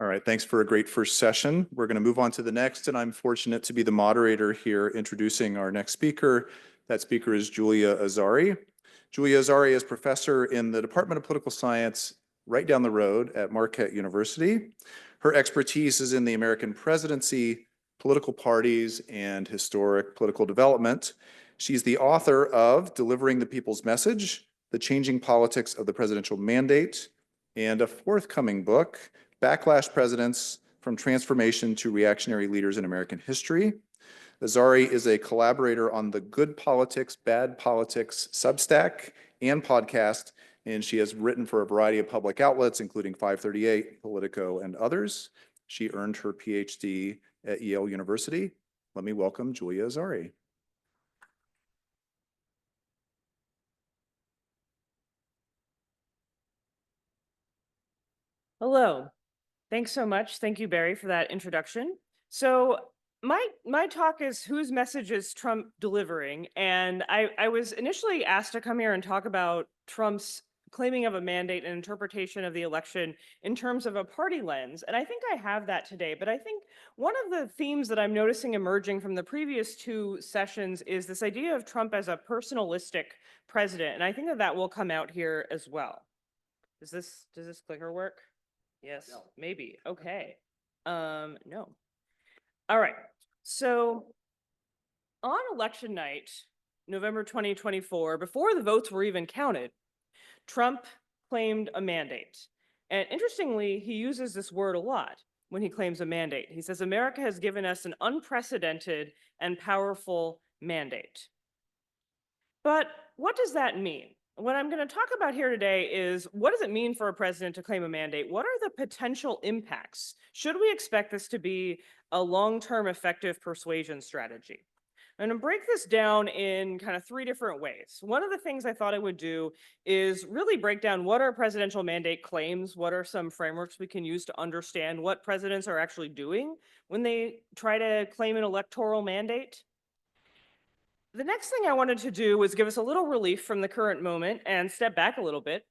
All right, thanks for a great first session. We're going to move on to the next, and I'm fortunate to be the moderator here introducing our next speaker. That speaker is Julia Azari. Julia Azari is professor in the Department of Political Science right down the road at Marquette University. Her expertise is in the American presidency, political parties, and historic political development. She's the author of Delivering the People's Message, The Changing Politics of the Presidential Mandate, and a forthcoming book, Backlash Presidents from Transformation to Reactionary Leaders in American History. Azari is a collaborator on the Good Politics, Bad Politics Substack and podcast, and she has written for a variety of public outlets, including 538, Politico, and others. She earned her PhD at Yale University. Let me welcome Julia Azari. Hello. Thanks so much. Thank you, Barry, for that introduction. So my talk is whose message is Trump delivering? And I was initially asked to come here and talk about Trump's claiming of a mandate and interpretation of the election in terms of a party lens. And I think I have that today. But I think one of the themes that I'm noticing emerging from the previous two sessions is this idea of Trump as a personalistic president. And I think that that will come out here as well. Does this clicker work? Yes, no. Maybe. Okay. No. All right. So on election night, November 2024, before the votes were even counted, Trump claimed a mandate. And interestingly, he uses this word a lot when he claims a mandate. He says, America has given us an unprecedented and powerful mandate. But what does that mean? What I'm going to talk about here today is what does it mean for a president to claim a mandate? What are the potential impacts? Should we expect this to be a long-term effective persuasion strategy? I'm going to break this down in kind of three different ways. One of the things I thought I would do is really break down what are presidential mandate claims, what are some frameworks we can use to understand what presidents are actually doing when they try to claim an electoral mandate. The next thing I wanted to do was give us a little relief from the current moment and step back a little bit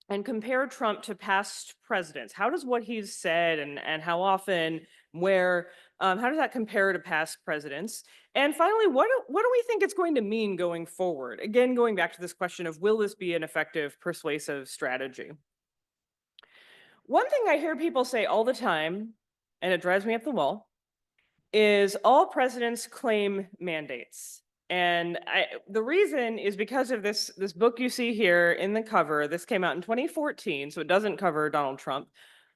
and compare Trump to past presidents. How does what he's said and how often, where, how does that compare to past presidents? And finally, what do we think it's going to mean going forward? Again, going back to this question of will this be an effective persuasive strategy? One thing I hear people say all the time, and it drives me up the wall, is all presidents claim mandates. And the reason is because of this book you see here in the cover. This came out in 2014, so it doesn't cover Donald Trump.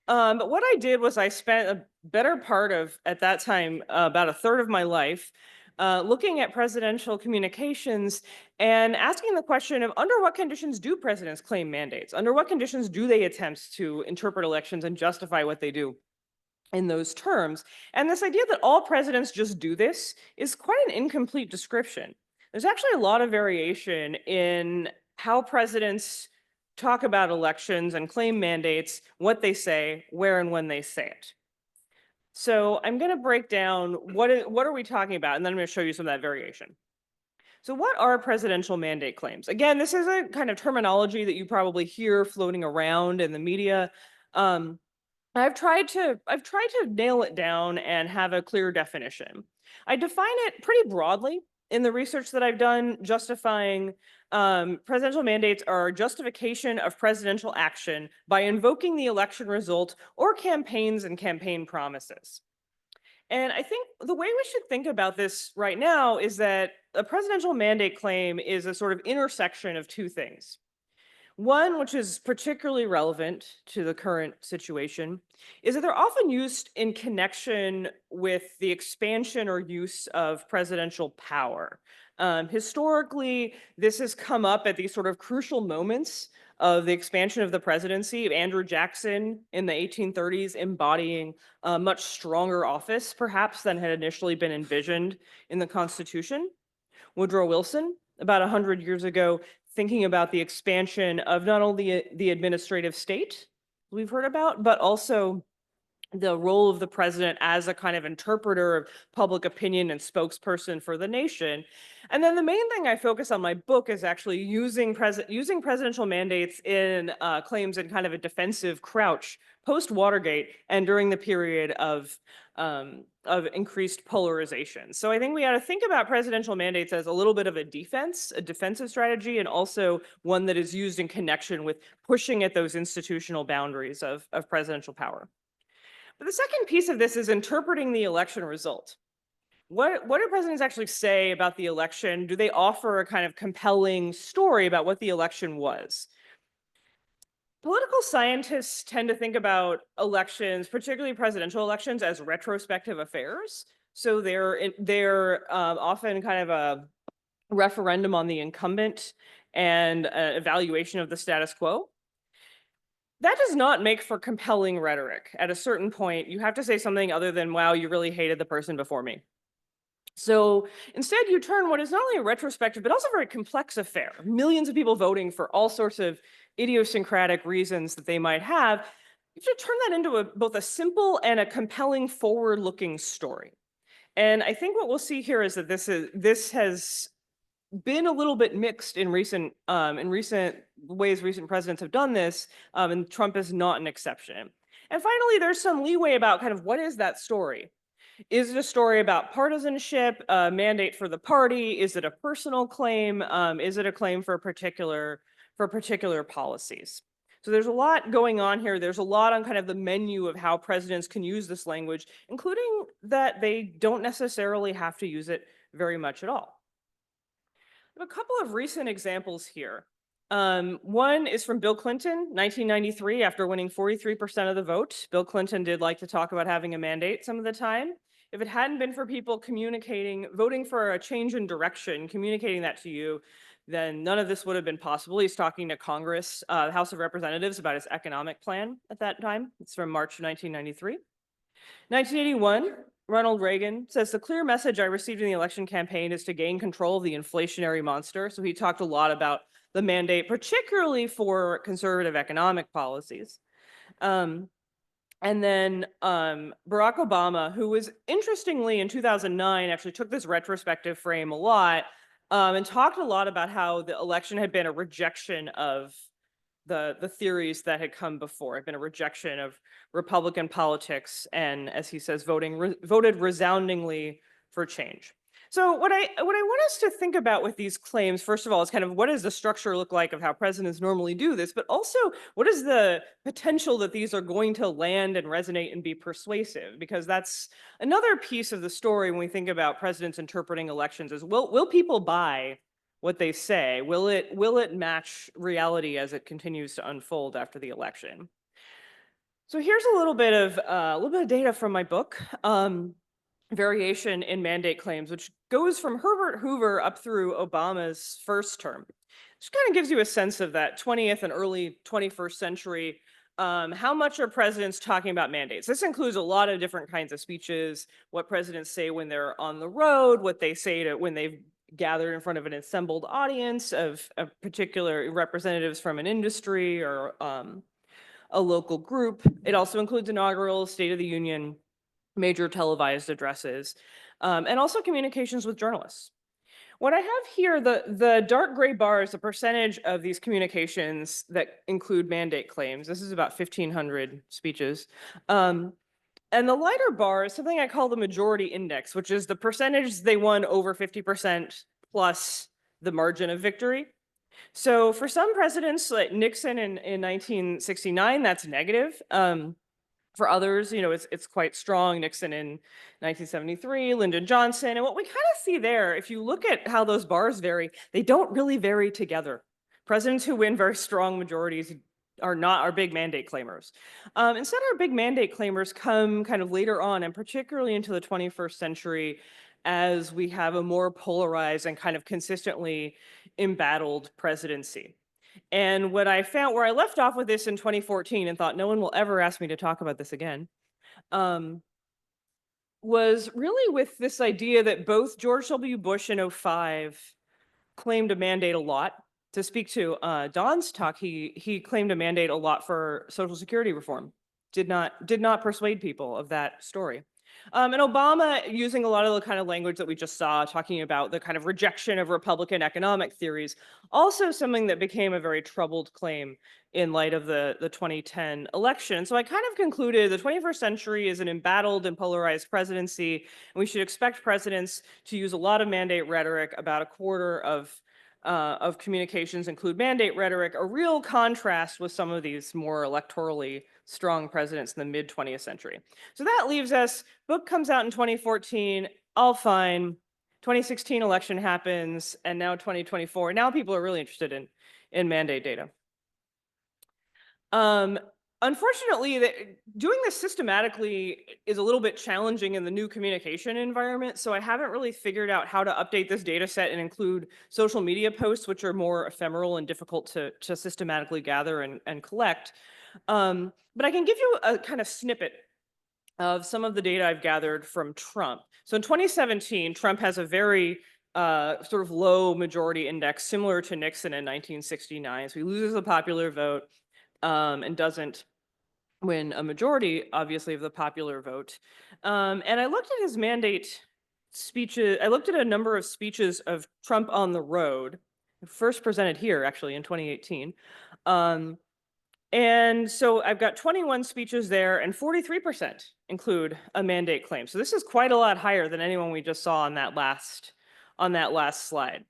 But what I did was I spent a better part of, at that time, about a third of my life looking at presidential communications and asking the question of under what conditions do presidents claim mandates? Under what conditions do they attempt to interpret elections and justify what they do in those terms? And this idea that all presidents just do this is quite an incomplete description. There's actually a lot of variation in how presidents talk about elections and claim mandates, what they say, where and when they say it. So I'm going to break down what are we talking about, and then I'm going to show you some of that variation. So what are presidential mandate claims? Again, this is a kind of terminology that you probably hear floating around in the media. I've tried to nail it down and have a clear definition. I define it pretty broadly in the research that I've done, justifying presidential mandates are justification of presidential action by invoking the election result or campaigns and campaign promises. And I think the way we should think about this right now is that a presidential mandate claim is a sort of intersection of two things. One, which is particularly relevant to the current situation, is that they're often used in connection with the expansion or use of presidential power. Historically, this has come up at these sort of crucial moments of the expansion of the presidency. Andrew Jackson in the 1830s embodying a much stronger office, perhaps, than had initially been envisioned in the Constitution. Woodrow Wilson, about 100 years ago, thinking about the expansion of not only the administrative state we've heard about, but also the role of the president as a kind of interpreter of public opinion and spokesperson for the nation. And then the main thing I focus on my book is actually using presidential mandates in claims in kind of a defensive crouch post Watergate and during the period of increased polarization. So I think we ought to think about presidential mandates as a little bit of a defensive strategy, and also one that is used in connection with pushing at those institutional boundaries of presidential power. But the second piece of this is interpreting the election result. What do presidents actually say about the election? Do they offer a kind of compelling story about what the election was? Political scientists tend to think about elections, particularly presidential elections, as retrospective affairs. So they're often kind of a referendum on the incumbent and an evaluation of the status quo. That does not make for compelling rhetoric. At a certain point, you have to say something other than, wow, you really hated the person before me. So instead, you turn what is not only a retrospective, but also a very complex affair. Millions of people voting for all sorts of idiosyncratic reasons that they might have. You have to turn that into both a simple and a compelling forward-looking story. And I think what we'll see here is that this has been a little bit mixed in recent ways recent presidents have done this, and Trump is not an exception. And finally, there's some leeway about kind of what is that story? Is it a story about partisanship, a mandate for the party? Is it a personal claim? Is it a claim for particular policies? So there's a lot going on here. There's a lot on kind of the menu of how presidents can use this language, including that they don't necessarily have to use it very much at all. I have a couple of recent examples here. One is from Bill Clinton, 1993, after winning 43% of the vote. Bill Clinton did like to talk about having a mandate some of the time. If it hadn't been for people voting for a change in direction, communicating that to you, then none of this would have been possible. He's talking to Congress, the House of Representatives, about his economic plan at that time. It's from March 1993. 1981, Ronald Reagan says, the clear message I received in the election campaign is to gain control of the inflationary monster. So he talked a lot about the mandate, particularly for conservative economic policies. And then Barack Obama, who was interestingly in 2009, actually took this retrospective frame a lot, and talked a lot about how the election had been a rejection of the theories that had come before. It had been a rejection of Republican politics, and as he says, voted resoundingly for change. So what I want us to think about with these claims, first of all, is kind of what does the structure look like of how presidents normally do this, but also what is the potential that these are going to land and resonate and be persuasive? Because that's another piece of the story when we think about presidents interpreting elections is, will people buy what they say? Will it match reality as it continues to unfold after the election? So here's a little bit of data from my book. Variation in mandate claims, which goes from Herbert Hoover up through Obama's first term. Just kind of gives you a sense of that 20th and early 21st century. How much are presidents talking about mandates? This includes a lot of different kinds of speeches, what presidents say when they're on the road, what they say when they've gathered in front of an assembled audience of particular representatives from an industry or a local group. It also includes inaugural State of the Union, major televised addresses, and also communications with journalists. What I have here, the dark gray bar is the percentage of these communications that include mandate claims. This is about 1,500 speeches. And the lighter bar is something I call the majority index, which is the percentage they won over 50% plus the margin of victory. So for some presidents, like Nixon in 1969, that's negative. For others, it's quite strong. Nixon in 1973, Lyndon Johnson. And what we kind of see there, if you look at how those bars vary, they don't really vary together. Presidents who win very strong majorities are not our big mandate claimers. Instead, our big mandate claimers come kind of later on, and particularly into the 21st century, as we have a more polarized and kind of consistently embattled presidency. And what I found, where I left off with this in 2014 and thought no one will ever ask me to talk about this again, was really with this idea that both George W. Bush in 2005 claimed a mandate a lot. To speak to Don's talk, he claimed a mandate a lot for Social Security reform, did not persuade people of that story. And Obama, using a lot of the kind of language that we just saw, talking about the kind of rejection of Republican economic theories, also something that became a very troubled claim in light of the 2010 election. So I kind of concluded the 21st century is an embattled and polarized presidency, and we should expect presidents to use a lot of mandate rhetoric. About a quarter of communications include mandate rhetoric, a real contrast with some of these more electorally strong presidents in the mid 20th century. So that leaves us, book comes out in 2014, all fine. 2016 election happens, and now 2024. Now people are really interested in mandate data. Um, Unfortunately, doing this systematically is a little bit challenging in the new communication environment. So I haven't really figured out how to update this data set and include social media posts, which are more ephemeral and difficult to systematically gather and collect. But I can give you a kind of snippet of some of the data I've gathered from Trump. So in 2017, Trump has a very sort of low majority index, similar to Nixon in 1969. So he loses the popular vote and doesn't win a majority, obviously, of the popular vote. And I looked at his mandate speeches. I looked at a number of speeches of Trump on the road, first presented here, actually, in 2018. And so I've got 21 speeches there, and 43% include a mandate claim. So this is quite a lot higher than anyone we just saw on that last slide.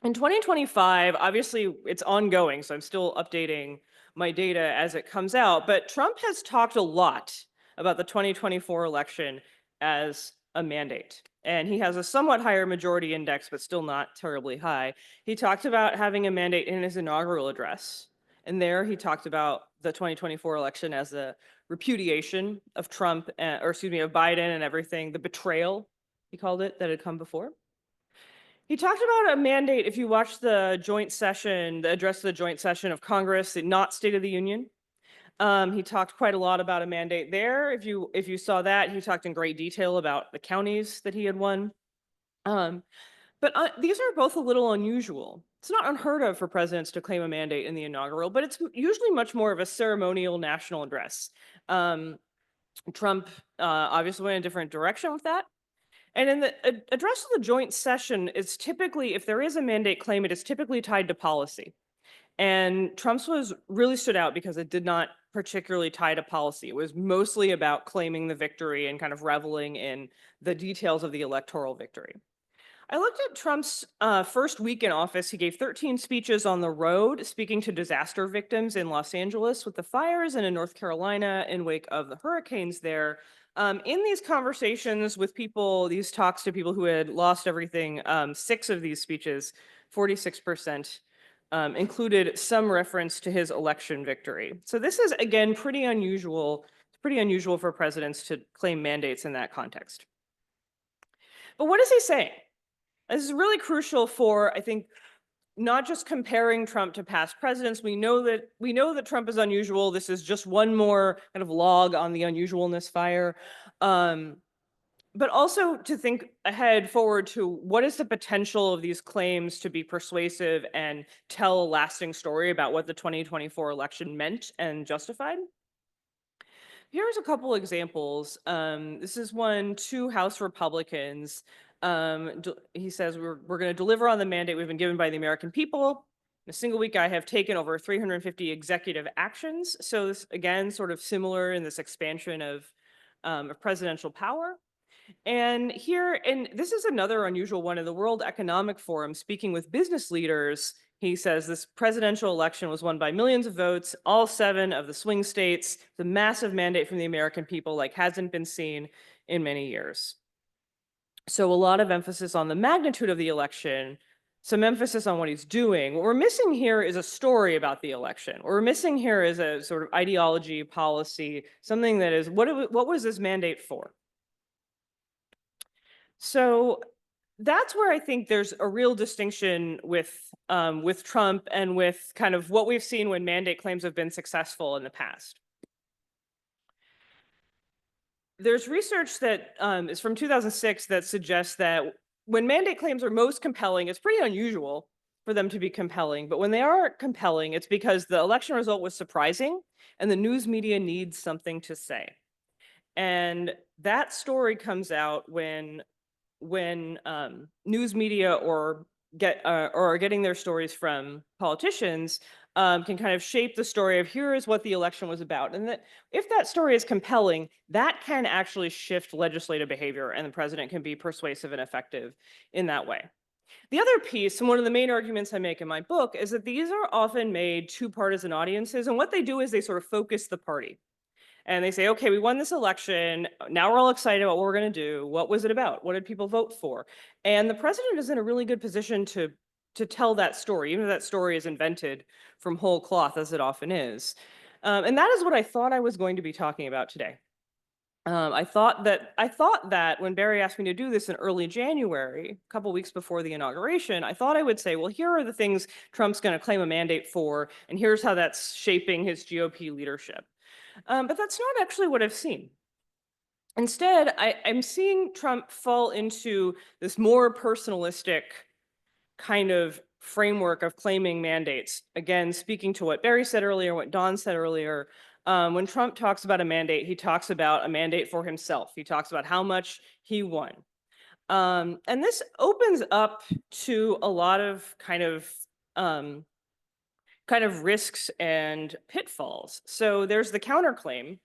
In 2025, obviously it's ongoing, so I'm still updating my data as it comes out, but Trump has talked a lot about the 2024 election as a mandate. And he has a somewhat higher majority index, but still not terribly high. He talked about having a mandate in his inaugural address. And there he talked about the 2024 election as a repudiation of Trump, or excuse me, of Biden and everything, the betrayal, he called it, that had come before. He talked about a mandate, if you watch the joint session, the address of the joint session of Congress, not State of the Union. He talked quite a lot about a mandate there. If you saw that, he talked in great detail about the counties that he had won. But these are both a little unusual. It's not unheard of for presidents to claim a mandate in the inaugural, but it's usually much more of a ceremonial national address. Trump obviously went in a different direction with that. And in the address of the joint session, it's typically, if there is a mandate claim, it is typically tied to policy. And Trump's was really stood out because it did not particularly tie to policy. It was mostly about claiming the victory and kind of reveling in the details of the electoral victory. I looked at Trump's first week in office. He gave 13 speeches on the road, speaking to disaster victims in Los Angeles with the fires and in North Carolina in wake of the hurricanes there. In these conversations with people, these talks to people who had lost everything, 6 of these speeches, 46%, included some reference to his election victory. So this is, again, pretty unusual. It's pretty unusual for presidents to claim mandates in that context. But what is he saying? This is really crucial for, I think, not just comparing Trump to past presidents. We know that Trump is unusual. This is just one more kind of log on the unusualness fire. But also to think ahead forward to what is the potential of these claims to be persuasive and tell a lasting story about what the 2024 election meant and justified. Here's a couple examples. This is one, 2 House Republicans. He says, we're going to deliver on the mandate we've been given by the American people. In a single week, I have taken over 350 executive actions. So this, again, sort of similar in this expansion of presidential power. And this is another unusual one in the World Economic Forum, speaking with business leaders. He says this presidential election was won by millions of votes, all 7 of the swing states, the massive mandate from the American people like hasn't been seen in many years. So a lot of emphasis on the magnitude of the election, some emphasis on what he's doing. What we're missing here is a story about the election. What we're missing here is a sort of ideology, policy, something that is, what was this mandate for? So that's where I think there's a real distinction with Trump and with kind of what we've seen when mandate claims have been successful in the past. There's research that is from 2006 that suggests that when mandate claims are most compelling, it's pretty unusual for them to be compelling, but when they are compelling, it's because the election result was surprising and the news media needs something to say. And that story comes out when news media or are getting their stories from politicians can kind of shape the story of here is what the election was about. And that if that story is compelling, that can actually shift legislative behavior and the president can be persuasive and effective in that way. The other piece, and one of the main arguments I make in my book, is that these are often made to partisan audiences. And what they do is they sort of focus the party. And they say, okay, we won this election. Now we're all excited about what we're going to do. What was it about? What did people vote for? And the president is in a really good position to tell that story, even if that story is invented from whole cloth, as it often is. And that is what I thought I was going to be talking about today. I thought that when Barry asked me to do this in early January, a couple weeks before the inauguration, I thought I would say, well, here are the things Trump's going to claim a mandate for, and here's how that's shaping his GOP leadership. But that's not actually what I've seen. Instead, I'm seeing Trump fall into this more personalistic kind of framework of claiming mandates. Again, speaking to what Barry said earlier, what Don said earlier, when Trump talks about a mandate, he talks about a mandate for himself. He talks about how much he won. And this opens up to a lot of kind of risks and pitfalls. So there's the counterclaim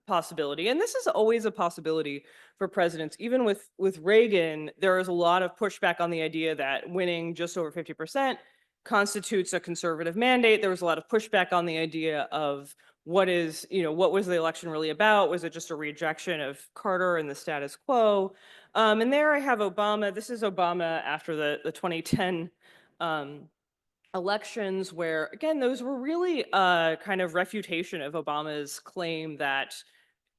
possibility, and this is always a possibility for presidents. Even with Reagan, there is a lot of pushback on the idea that winning just over 50% constitutes a conservative mandate. There was a lot of pushback on the idea of what was the election really about? Was it just a rejection of Carter and the status quo? And there I have Obama. This is Obama after the 2010 elections, where again those were really kind of refutation of Obama's claim that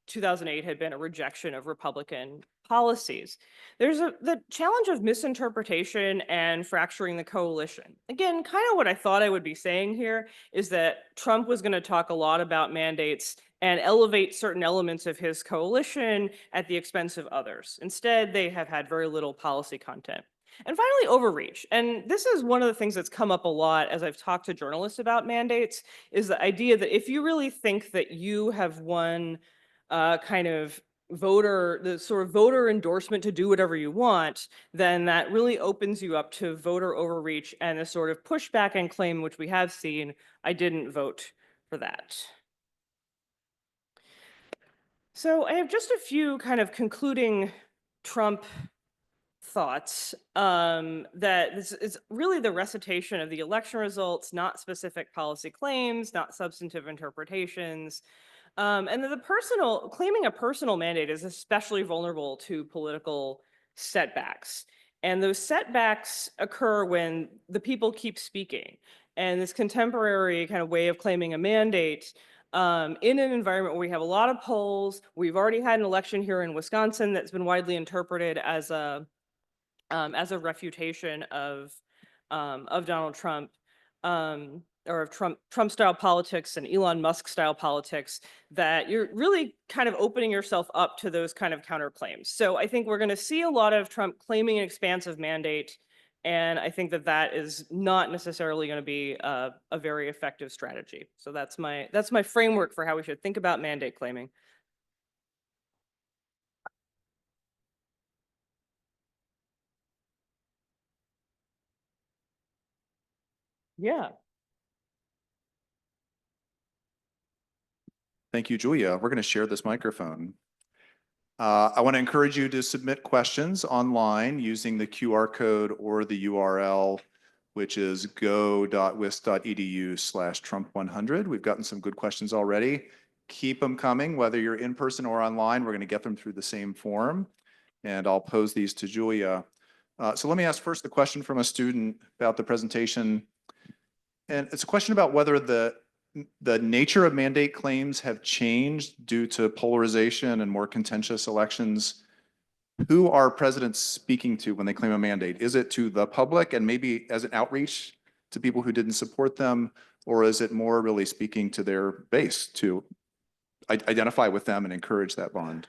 2008 had been a rejection of Republican policies. There's the challenge of misinterpretation and fracturing the coalition. Again, kind of what I thought I would be saying here is that Trump was going to talk a lot about mandates and elevate certain elements of his coalition at the expense of others. Instead, they have had very little policy content. And finally, overreach. And this is one of the things that's come up a lot as I've talked to journalists about mandates, is the idea that if you really think that you have won the sort of voter endorsement to do whatever you want, then that really opens you up to voter overreach and the sort of pushback and claim, which we have seen, I didn't vote for that. So I have just a few kind of concluding Trump thoughts, that this is really the recitation of the election results, not specific policy claims, not substantive interpretations. And the claiming a personal mandate is especially vulnerable to political setbacks. And those setbacks occur when the people keep speaking. And this contemporary kind of way of claiming a mandate in an environment where we have a lot of polls, we've already had an election here in Wisconsin that's been widely interpreted as a refutation of Donald Trump, or of Trump style politics and Elon Musk style politics, that you're really kind of opening yourself up to those kind of counterclaims. So I think we're going to see a lot of Trump claiming an expansive mandate, and I think that is not necessarily going to be a very effective strategy. So that's my framework for how we should think about mandate claiming. Yeah. Thank you, Julia. We're going to share this microphone. I want to encourage you to submit questions online using the QR code or the URL, which is go.wisc.edu/Trump100. We've gotten some good questions already. Keep them coming, whether you're in person or online. We're going to get them through the same form, and I'll pose these to Julia. So let me ask first the question from a student about the presentation. And it's a question about whether the nature of mandate claims have changed due to polarization and more contentious elections. Who are presidents speaking to when they claim a mandate? Is it to the public and maybe as an outreach to people who didn't support them, or is it more really speaking to their base to identify with them and encourage that bond?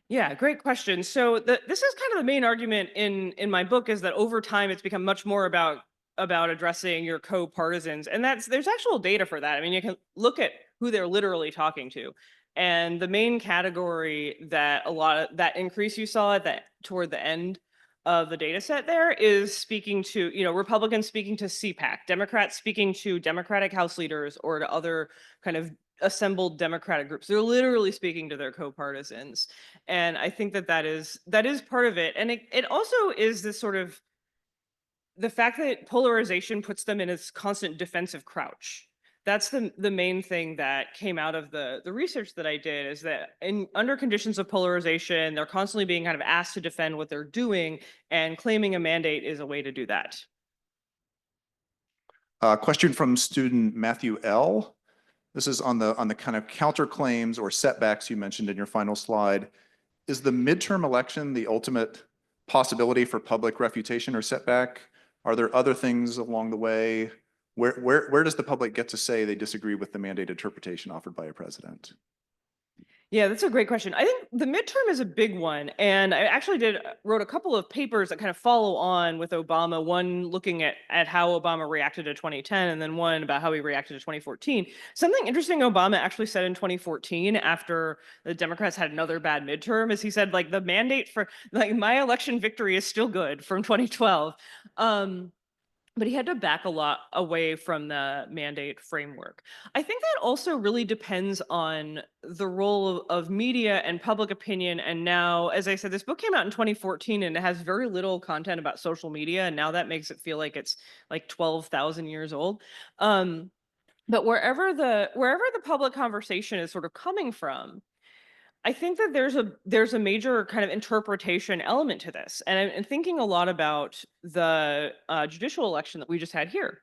Yeah, great question. So this is kind of the main argument in my book is that over time it's become much more about addressing your co-partisans, and there's actual data for that. I mean, you can look at who they're literally talking to, and the main category that a lot of that increase you saw at that toward the end of the data set there is speaking to, Republicans speaking to CPAC, Democrats speaking to Democratic House leaders or to other kind of assembled Democratic groups. They're literally speaking to their co-partisans. And I think that is part of it. And it also is this sort of the fact that polarization puts them in this constant defensive crouch. That's the main thing that came out of the research that I did, is that in under conditions of polarization, they're constantly being kind of asked to defend what they're doing, and claiming a mandate is a way to do that. Question from student Matthew L. This is on the kind of counterclaims or setbacks you mentioned in your final slide. Is the midterm election the ultimate possibility for public refutation or setback? Are there other things along the way? Where does the public get to say they disagree with the mandate interpretation offered by a president? Yeah, that's a great question. I think the midterm is a big one, and I actually wrote a couple of papers that kind of follow on with Obama. One looking at how Obama reacted to 2010, and then one about how he reacted to 2014. Something interesting Obama actually said in 2014 after the Democrats had another bad midterm is he said, like, the mandate for, like, my election victory is still good from 2012. But he had to back a lot away from the mandate framework. I think that also really depends on the role of media and public opinion. And now, as I said, this book came out in 2014 and it has very little content about social media. And now that makes it feel like it's like 12,000 years old. But wherever the public conversation is sort of coming from, I think that there's a major kind of interpretation element to this, and I'm thinking a lot about the judicial election that we just had here,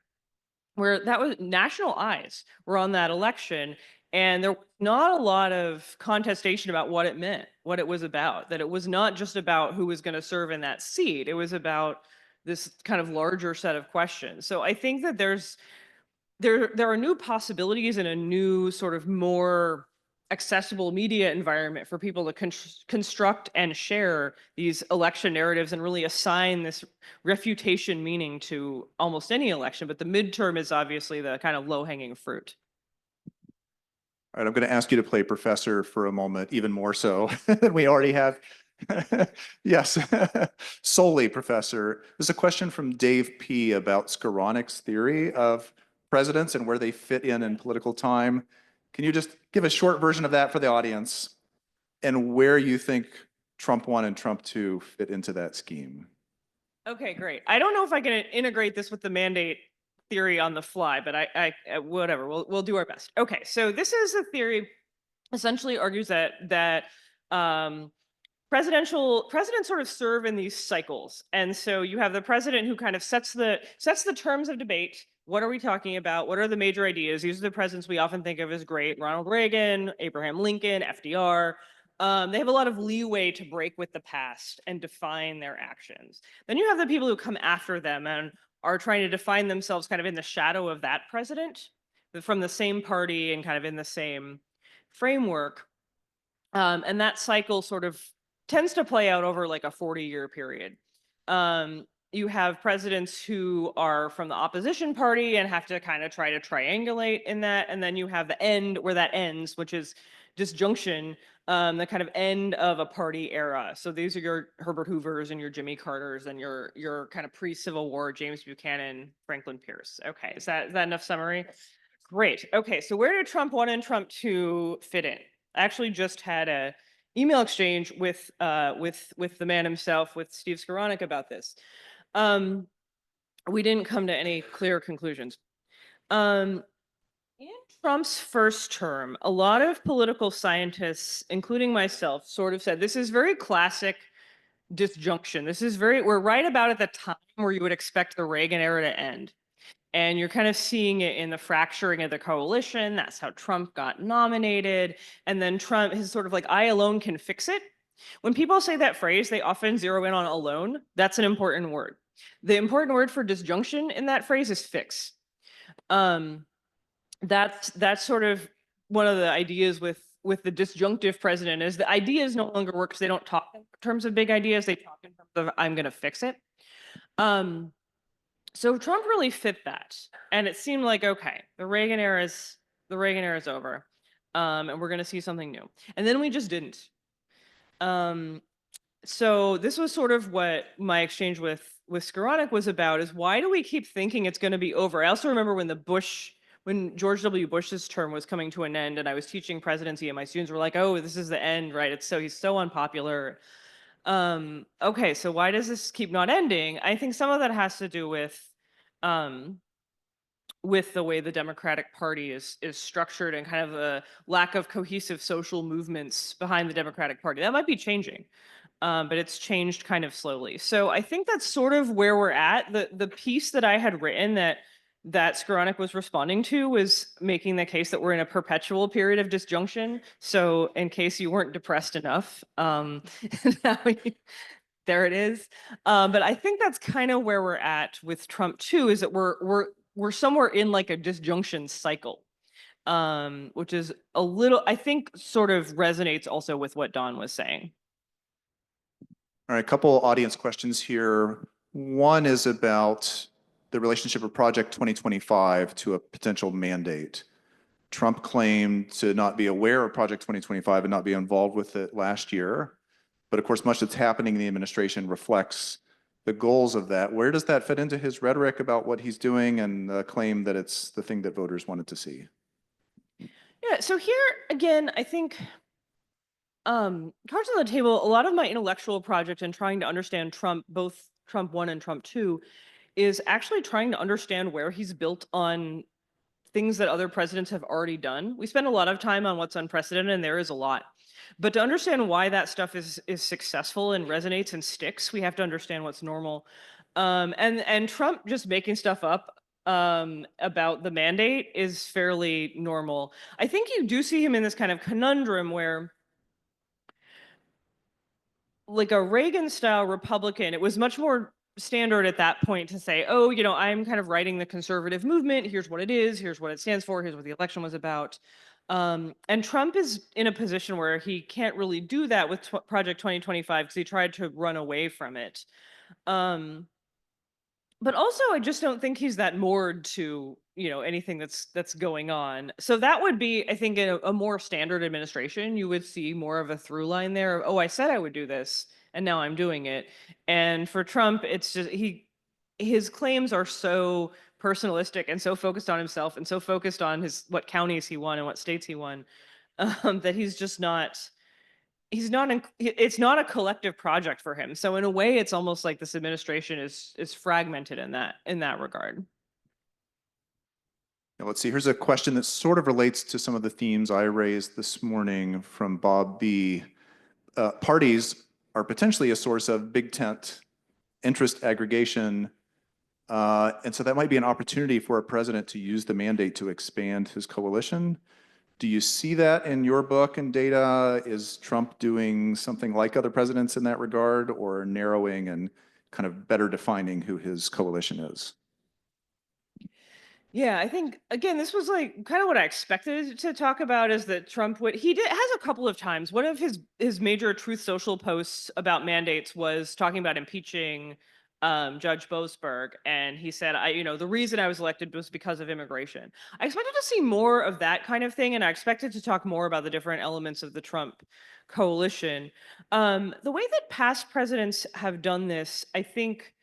where that was national eyes were on that election, and there was not a lot of contestation about what it meant, what it was about. That it was not just about who was going to serve in that seat; it was about this kind of larger set of questions. So I think that there are new possibilities and a new sort of more accessible media environment for people to construct and share these election narratives and really assign this refutation meaning to almost any election. But the midterm is obviously the kind of low-hanging fruit. All right, I'm going to ask you to play professor for a moment, even more so than we already have. Yes, solely professor. There's a question from Dave P. about Skoronek's theory of presidents and where they fit in political time. Can you just give a short version of that for the audience and where you think Trump 1 and Trump 2 fit into that scheme? Okay, great. I don't know if I can integrate this with the mandate theory on the fly, but I whatever. We'll do our best. Okay, so this is a theory essentially argues that um, presidents sort of serve in these cycles, and so you have the president who kind of sets the terms of debate. What are we talking about? What are the major ideas? These are the presidents we often think of as great: Ronald Reagan, Abraham Lincoln, FDR. They have a lot of leeway to break with the past and define their actions. Then you have the people who come after them and are trying to define themselves kind of in the shadow of that president, from the same party and kind of in the same framework. And that cycle sort of tends to play out over like a 40-year period. You have presidents who are from the opposition party and have to kind of try to triangulate in that. And then you have the end where that ends, which is disjunction, the kind of end of a party era. So these are your Herbert Hoovers and your Jimmy Carters and your kind of pre-Civil War James Buchanan, Franklin Pierce. Okay, is that enough summary? Great. Okay, so where did Trump 1 and Trump 2 fit in? I actually just had a email exchange with the man himself, with Steve Skowronek, about this. We didn't come to any clear conclusions. In Trump's first term, a lot of political scientists, including myself, sort of said this is very classic disjunction. We're right about at the time where you would expect the Reagan era to end. And you're kind of seeing it in the fracturing of the coalition. That's how Trump got nominated. And then Trump, his sort of like, I alone can fix it. When people say that phrase, they often zero in on alone. That's an important word. The important word for disjunction in that phrase is fix. That's sort of one of the ideas with with the disjunctive president is the ideas no longer work because they don't talk in terms of big ideas. They talk in terms of I'm going to fix it. So Trump really fit that, and it seemed like okay, the Reagan era is over, and we're going to see something new. And then we just didn't. So this was sort of what my exchange with Skowronek was about: is why do we keep thinking it's going to be over? I also remember when George W. Bush's term was coming to an end, and I was teaching presidency, and my students were like, "Oh, this is the end, right? He's so unpopular." Okay, so why does this keep not ending? I think some of that has to do um, with the way the Democratic Party is structured and kind of the lack of cohesive social movements behind the Democratic Party. That might be changing, but it's changed kind of slowly. So I think that's sort of where we're at. The piece that I had written that Skowronek was responding to was making the case that we're in a perpetual period of disjunction. So in case you weren't depressed enough, now there it is. But I think that's kind of where we're at with Trump too, is that we're somewhere in like a disjunction cycle, which is a little, I think, sort of resonates also with what Don was saying. All right, a couple audience questions here. One is about the relationship of Project 2025 to a potential mandate. Trump claimed to not be aware of Project 2025 and not be involved with it last year. But of course, much that's happening in the administration reflects the goals of that. Where does that fit into his rhetoric about what he's doing and the claim that it's the thing that voters wanted to see? Yeah, so here again, I think cards on the table, a lot of my intellectual project in trying to understand Trump, both Trump 1 and Trump 2, is actually trying to understand where he's built on things that other presidents have already done. We spend a lot of time on what's unprecedented, and there is a lot. But to understand why that stuff is successful and resonates and sticks, we have to understand what's normal. And Trump just making stuff up about the mandate is fairly normal. I think you do see him in this kind of conundrum where, like a Reagan style Republican, it was much more standard at that point to say, oh, I'm kind of writing the conservative movement. Here's what it is. Here's what it stands for. Here's what the election was about. And Trump is in a position where he can't really do that with Project 2025 because he tried to run away from it. But also, I just don't think he's that moored to anything that's going on. So that would be, I think, in a more standard administration, you would see more of a through line there. Of, oh, I said I would do this, and now I'm doing it. And for Trump, it's just his claims are so personalistic and so focused on himself and so focused on what counties he won and what states he won, that he's just not. It's not a collective project for him. So in a way, it's almost like this administration is fragmented in that regard. Now, let's see, here's a question that sort of relates to some of the themes I raised this morning from Bob B. Parties are potentially a source of big tent interest aggregation. And so that might be an opportunity for a president to use the mandate to expand his coalition. Do you see that in your book and data? Is Trump doing something like other presidents in that regard, or narrowing and kind of better defining who his coalition is? Yeah, I think again, this was like kind of what I expected to talk about, is that Trump has a couple of times. One of his major Truth Social posts about mandates was talking about impeaching Judge Boasberg, and he said, the reason I was elected was because of immigration. I expected to see more of that kind of thing, and I expected to talk more about the different elements of the Trump coalition. The way that past presidents have done this, I think,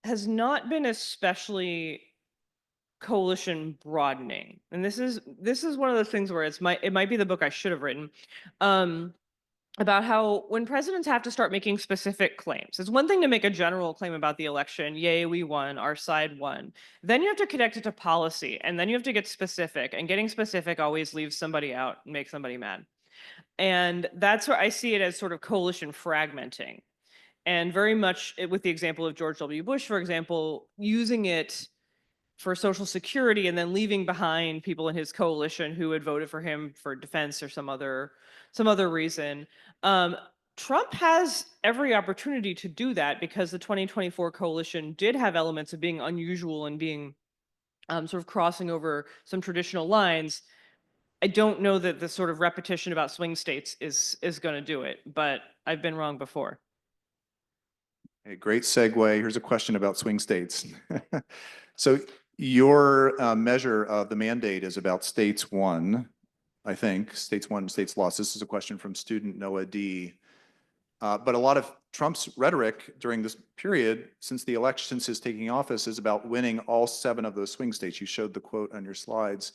has not been especially coalition broadening. And this is one of those things where it might be the book I should have written, about how when presidents have to start making specific claims, it's one thing to make a general claim about the election, yay, we won, our side won. Then you have to connect it to policy, and then you have to get specific, and getting specific always leaves somebody out and makes somebody mad. And that's where I see it as sort of coalition fragmenting. And very much with the example of George W. Bush, for example, using it for Social Security and then leaving behind people in his coalition who had voted for him for defense or some other reason. Trump has every opportunity to do that because the 2024 coalition did have elements of being unusual and being sort of crossing over some traditional lines. I don't know that the sort of repetition about swing states is going to do it, but I've been wrong before. A great segue. Here's a question about swing states. So your measure of the mandate is about states won, I think, states won, states lost. This is a question from student Noah D. But a lot of Trump's rhetoric during this period, since the election, since his taking office, is about winning all 7 of those swing states. You showed the quote on your slides.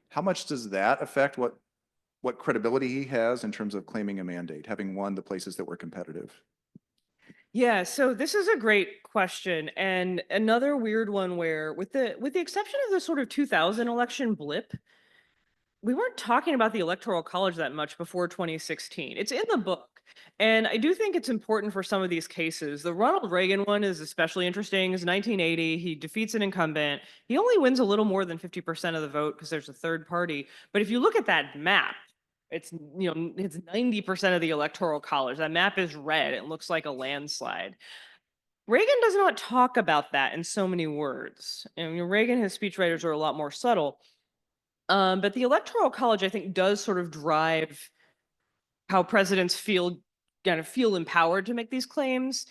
How much does that affect what credibility he has in terms of claiming a mandate, having won the places that were competitive? Yeah, so this is a great question, and another weird one where, with the exception of the sort of 2000 election blip, we weren't talking about the Electoral College that much before 2016. It's in the book. And I do think it's important for some of these cases. The Ronald Reagan one is especially interesting. It's 1980. He defeats an incumbent. He only wins a little more than 50% of the vote because there's a third party. But if you look at that map, it's it's 90% of the Electoral College. That map is red. It looks like a landslide. Reagan does not talk about that in so many words. And Reagan, his speechwriters are a lot more subtle. But the Electoral College, I think, does sort of drive how presidents feel empowered to make these claims.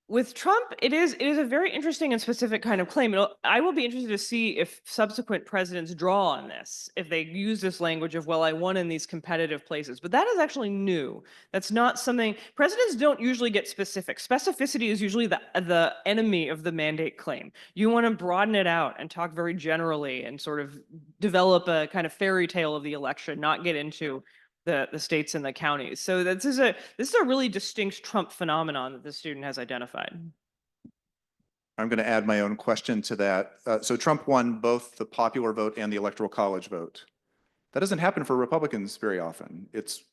With Trump, it is a very interesting and specific kind of claim. I will be interested to see if subsequent presidents draw on this, if they use this language of, well, I won in these competitive places. But that is actually new. That's not something presidents don't usually get specific. Specificity is usually the enemy of the mandate claim. You want to broaden it out and talk very generally and sort of develop a kind of fairy tale of the election, not get into the states and the counties. So this is a really distinct Trump phenomenon that the student has identified. I'm going to add my own question to that. So Trump won both the popular vote and the Electoral College vote. That doesn't happen for Republicans very often. It's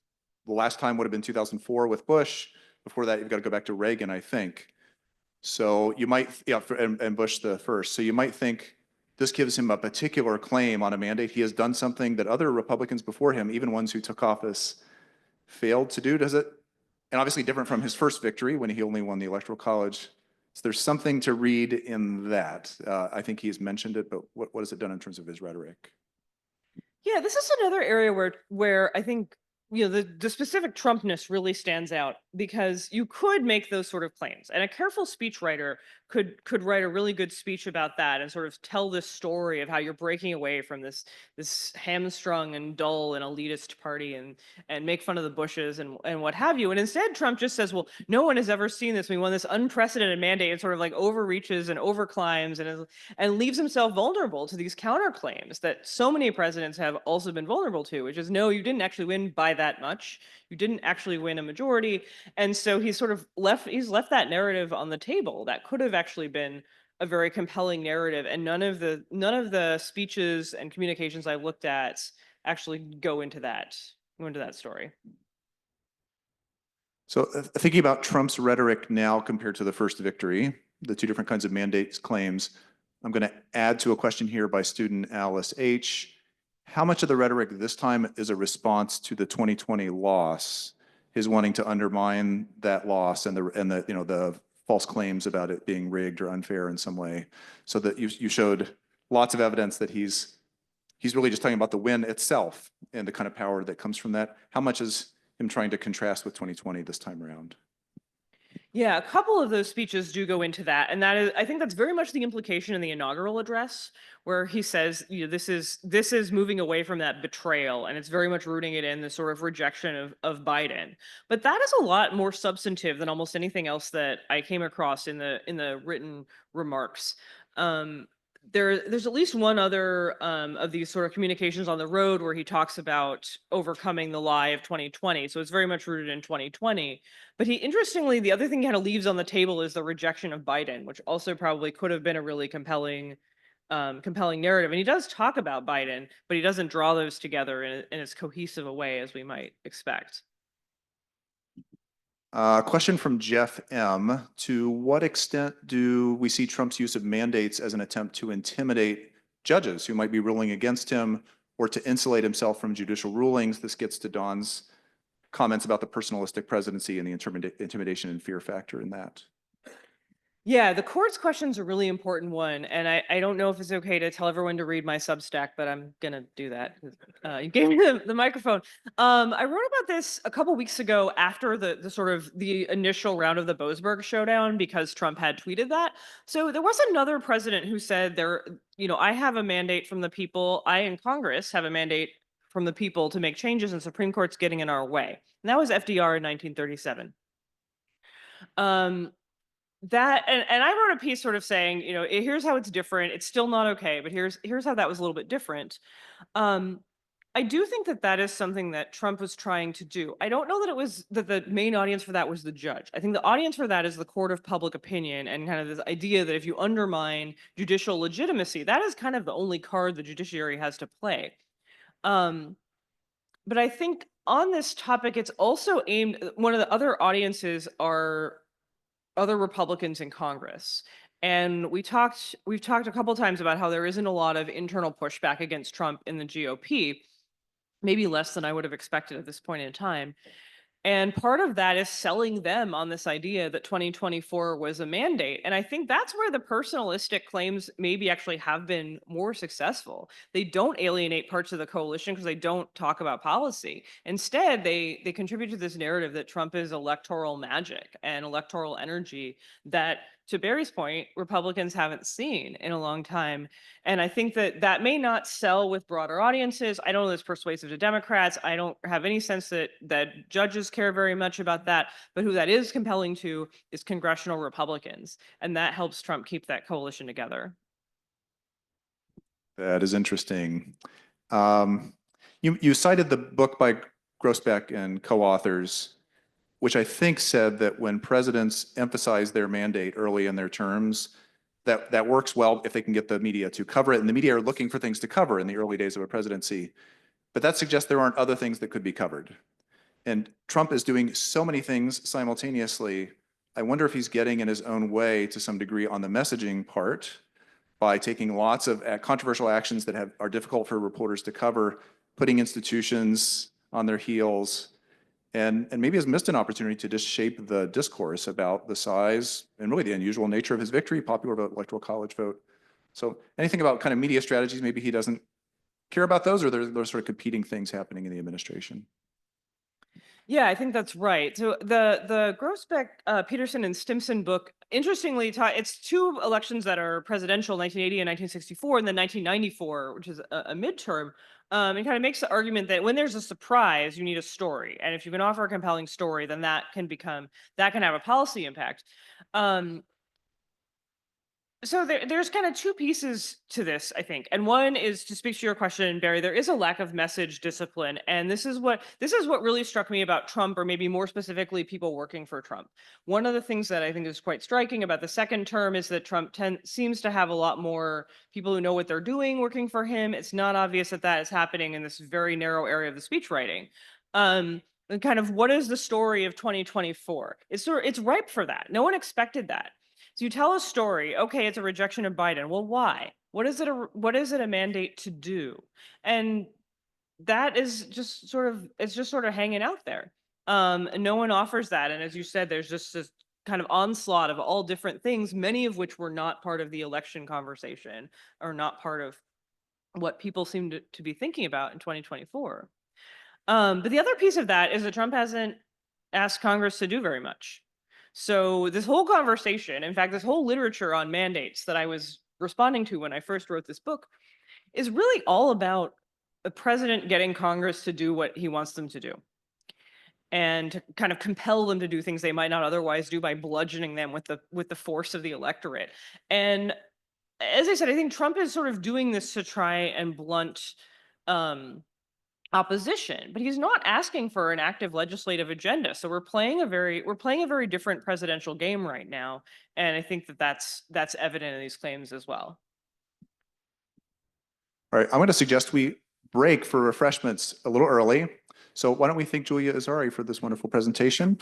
the last time would have been 2004 with Bush. Before that, you've got to go back to Reagan, I think. So you might, yeah, and Bush the first. So you might think this gives him a particular claim on a mandate. He has done something that other Republicans before him, even ones who took office, failed to do. Does it? And obviously different from his first victory when he only won the Electoral College. So there's something to read in that. I think he's mentioned it, but what has it done in terms of his rhetoric? Yeah, this is another area where I think the specific Trumpness really stands out because you could make those sort of claims, and a careful speechwriter could write a really good speech about that and sort of tell this story of how you're breaking away from this hamstrung and dull and elitist party and make fun of the Bushes and what have you. And instead, Trump just says, "Well, no one has ever seen this. We won this unprecedented mandate," and sort of like overreaches and overclimbs and leaves himself vulnerable to these counterclaims that so many presidents have also been vulnerable to, which is, no, you didn't actually win by that much. You didn't actually win a majority. And so he's left that narrative on the table that could have actually been a very compelling narrative. And none of the speeches and communications I looked at actually go into that story. So thinking about Trump's rhetoric now compared to the first victory, the 2 different kinds of mandates claims, I'm going to add to a question here by student Alice H. How much of the rhetoric this time is a response to the 2020 loss, his wanting to undermine that loss and the false claims about it being rigged or unfair in some way? So that you showed lots of evidence that he's really just talking about the win itself and the kind of power that comes from that. How much is him trying to contrast with 2020 this time around? Yeah, a couple of those speeches do go into that, and that is, I think that's very much the implication in the inaugural address, where he says, this is moving away from that betrayal, and it's very much rooting it in the sort of rejection of Biden. But that is a lot more substantive than almost anything else that I came across in the written remarks. There's at least one other of these sort of communications on the road where he talks about overcoming the lie of 2020. So it's very much rooted in 2020. But interestingly, the other thing he kind of leaves on the table is the rejection of Biden, which also probably could have been a really compelling narrative. And he does talk about Biden, but he doesn't draw those together in as cohesive a way as we might expect. Question from Jeff M. To what extent do we see Trump's use of mandates as an attempt to intimidate judges who might be ruling against him or to insulate himself from judicial rulings? This gets to Don's comments about the personalistic presidency and the intimidation and fear factor in that. Yeah, the courts question's a really important one, and I don't know if it's okay to tell everyone to read my Substack, but I'm gonna do that 'cause, you gave me the microphone. I wrote about this a couple weeks ago after the sort of the initial round of the Boasberg showdown because Trump had tweeted that. So there was another president who said I have a mandate from the people. I in Congress have a mandate from the people to make changes, and Supreme Court's getting in our way. And that was FDR in 1937. Um, and I wrote a piece sort of saying, here's how it's different. It's still not okay, but here's how that was a little bit different. Um, I do think that that is something that Trump was trying to do. I don't know that it was that the main audience for that was the judge. I think the audience for that is the court of public opinion and kind of this idea that if you undermine judicial legitimacy, that is kind of the only card the judiciary has to play. Um, but I think on this topic, it's also aimed. One of the other audiences are other Republicans in Congress. And we've talked a couple times about how there isn't a lot of internal pushback against Trump in the GOP, maybe less than I would have expected at this point in time. And part of that is selling them on this idea that 2024 was a mandate. And I think that's where the personalistic claims maybe actually have been more successful. They don't alienate parts of the coalition because they don't talk about policy. Instead, they contribute to this narrative that Trump is electoral magic and electoral energy that, to Barry's point, Republicans haven't seen in a long time. And I think that that may not sell with broader audiences. I don't know if it's persuasive to Democrats. I don't have any sense that judges care very much about that. But who that is compelling to is congressional Republicans, and that helps Trump keep that coalition together. That is interesting. You cited the book by Grossbeck and co-authors, which I think said that when presidents emphasize their mandate early in their terms, that works well if they can get the media to cover it. And the media are looking for things to cover in the early days of a presidency. But that suggests there aren't other things that could be covered. And Trump is doing so many things simultaneously. I wonder if he's getting in his own way to some degree on the messaging part by taking lots of controversial actions that are difficult for reporters to cover, putting institutions on their heels, and maybe has missed an opportunity to just shape the discourse about the size and really the unusual nature of his victory, popular vote, electoral college vote. So anything about kind of media strategies, maybe he doesn't care about those, or there's sort of competing things happening in the administration? Yeah, I think that's right. So the Grossbeck, Peterson, and Stimson book, interestingly, it's two elections that are presidential, 1980 and 1964, and then 1994, which is a midterm. It kind of makes the argument that when there's a surprise, you need a story, and if you can offer a compelling story, then that can have a policy impact. So there's kind of two pieces to this, I think. And one is to speak to your question, Barry, there is a lack of message discipline. And this is what really struck me about Trump, or maybe more specifically, people working for Trump. One of the things that I think is quite striking about the second term is that Trump seems to have a lot more people who know what they're doing working for him. It's not obvious that that is happening in this very narrow area of the speech writing. And kind of what is the story of 2024? It's ripe for that. No one expected that. So you tell a story, okay, it's a rejection of Biden. Well, why? What is it a mandate to do? And that is it's just sort of hanging out there. And no one offers that. And as you said, there's just this kind of onslaught of all different things, many of which were not part of the election conversation or not part of what people seem to be thinking about in 2024. But the other piece of that is that Trump hasn't asked Congress to do very much. So this whole conversation, in fact, this whole literature on mandates that I was responding to when I first wrote this book, is really all about the president getting Congress to do what he wants them to do and to kind of compel them to do things they might not otherwise do by bludgeoning them with the force of the electorate. And as I said, I think Trump is sort of doing this to try and blunt opposition, but he's not asking for an active legislative agenda. So we're playing a very different presidential game right now, and I think that that's evident in these claims as well. All right, I'm going to suggest we break for refreshments a little early. So why don't we thank Julia Azari for this wonderful presentation?